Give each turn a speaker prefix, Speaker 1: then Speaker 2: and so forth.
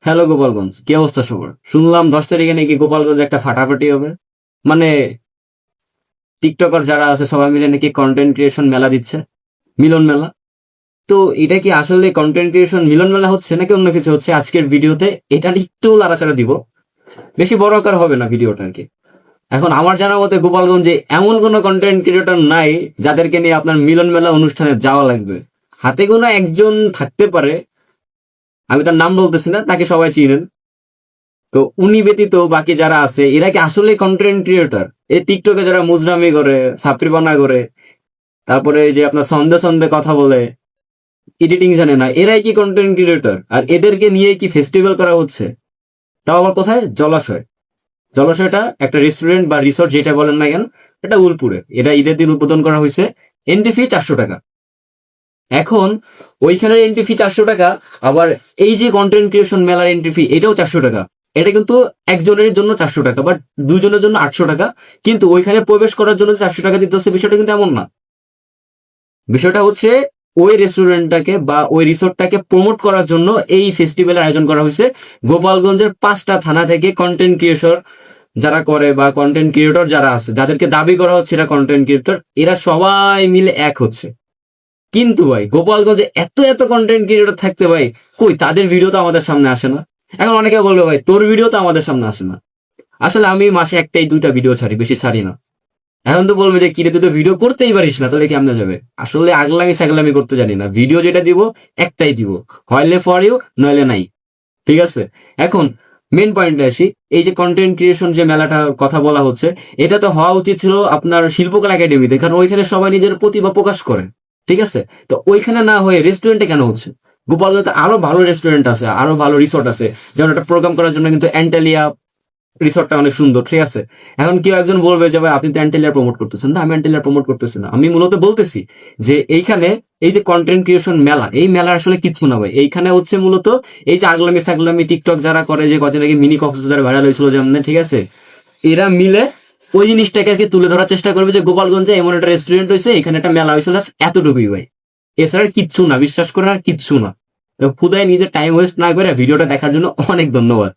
Speaker 1: Hello Gopalganj, কি অবস্থা সবার? শুনলাম 10 তারিখে নাকি গোপালগঞ্জে একটা ফাটাফাটি হবে। মানে টিকটকার যারা আছে সবাই মিলে নাকি কন্টেন্ট ক্রিয়েশন মেলা দিচ্ছে, মিলন মেলা। তো এটা কি আসলে কন্টেন্ট ক্রিয়েশন মিলন মেলা হচ্ছে নাকি অন্য কিছু হচ্ছে? আজকের ভিডিওতে এটা একটু লাড়াচাড়া দিব। বেশি বড় আকার হবে না ভিডিওটা আর কি। এখন আমার জানা মতে গোপালগঞ্জে এমন কোনো কন্টেন্ট ক্রিয়েটর নাই যাদেরকে নিয়ে আপনার মিলন মেলা অনুষ্ঠানে যাওয়া লাগবে। হাতে গোনা একজন থাকতে পারে, আমি তার নাম বলতেছি না, তাকে সবাই চিনেন। তো উনি ব্যতীত বাকি যারা আছে এরা কি আসলে কন্টেন্ট ক্রিয়েটর? এই টিকটকে যারা মুজরামি করে, ছাপড়িপনা করে, তারপরে এই যে আপনার সন্ধে সন্ধে কথা বলে, এডিটিং জানে না, এরাই কি কন্টেন্ট ক্রিয়েটর? আর এদেরকে নিয়ে কি ফেস্টিভ্যাল করা হচ্ছে? তাও আবার কোথায়? জলাশয়। জলাশয়টা একটা রেস্টুরেন্ট বা রিসোর্ট যেটা বলেন না কেন, এটা উলপুরে। এটা ঈদের দিন উদ্বোধন করা হয়েছে। এন্ট্রি ফি 400 টাকা। এখন ওইখানের এন্ট্রি ফি 400 টাকা, আবার এই যে কন্টেন্ট ক্রিয়েশন মেলার এন্ট্রি ফি এটাও 400 টাকা। এটা কিন্তু একজনের জন্য 400 টাকা, বাট দুজনের জন্য 800 টাকা। কিন্তু ওইখানে প্রবেশ করার জন্য 400 টাকা দিতে হচ্ছে, বিষয়টা কিন্তু এমন না। বিষয়টা হচ্ছে ওই রেস্টুরেন্টটাকে বা ওই রিসোর্টটাকে প্রমোট করার জন্য এই ফেস্টিভ্যালের আয়োজন করা হয়েছে। গোপালগঞ্জের 5টা থানা থেকে কন্টেন্ট ক্রিয়েটর যারা করে বা কন্টেন্ট ক্রিয়েটর যারা আছে, যাদেরকে দাবি করা হচ্ছে এরা কন্টেন্ট ক্রিয়েটর, এরা সবাই মিলে এক হচ্ছে। কিন্তু ভাই গোপালগঞ্জে এত এত কন্টেন্ট ক্রিয়েটর থাকতে ভাই, কই তাদের ভিডিও তো আমাদের সামনে আসে না। এখন অনেকে বলবে ভাই তোর ভিডিও তো আমাদের সামনে আসে না। আসলে আমি মাসে একটাই দুইটা ভিডিও ছাড়ি, বেশি ছাড়ি না। এখন তো বলবে যে কিরে তুই তো ভিডিও করতেই পারিস না, তাহলে কেমনে যাবে? আসলে আগলামি সাগলামি করতে জানি না। ভিডিও যেটা দিব একটাই দিব, হইলে ফর ইউ, নইলে নাই। ঠিক আছে? এখন মেন পয়েন্টে আসি। এই যে কন্টেন্ট ক্রিয়েশন যে মেলাটার কথা বলা হচ্ছে, এটা তো হওয়া উচিত ছিল আপনার শিল্পকলা একাডেমিতে, কারণ ওইখানে সবাই নিজের প্রতিভা প্রকাশ করে। ঠিক আছে? তো ওইখানে না হয়ে রেস্টুরেন্টে কেন হচ্ছে? গোপালগঞ্জে আরো ভালো রেস্টুরেন্ট আছে, আরো ভালো রিসোর্ট আছে। যেমন একটা প্রোগ্রাম করার জন্য কিন্তু অ্যান্টালিয়া রিসোর্টটা অনেক সুন্দর। ঠিক আছে? এখন কেউ একজন বলবে যে ভাই আপনি তো অ্যান্টেলিয়া প্রমোট করতেছেন। না, আমি অ্যান্টেলিয়া প্রমোট করতেছি না। আমি মূলত বলতেছি যে এইখানে এই যে কন্টেন্ট ক্রিয়েশন মেলা, এই মেলা আসলে কিচ্ছু না ভাই। এইখানে হচ্ছে মূলত এই যে আগলামি সাগলামি টিকটক যারা করে, যে কদিন আগে মিনি কক্সবাজার ভাইরাল হয়েছিল যেমন, ঠিক আছে, এরা মিলে ওই জিনিসটাকে আর কি তুলে ধরার চেষ্টা করবে যে গোপালগঞ্জে এমন একটা রেস্টুরেন্ট হয়েছে, এখানে একটা মেলা হয়েছিল, এতটুকুই ভাই। এছাড়া আর কিচ্ছু না, বিশ্বাস করেন, আর কিচ্ছু না। তো খুদায় নিজের টাইম ওয়েস্ট না করে ভিডিওটা দেখার জন্য অনেক ধন্যবাদ।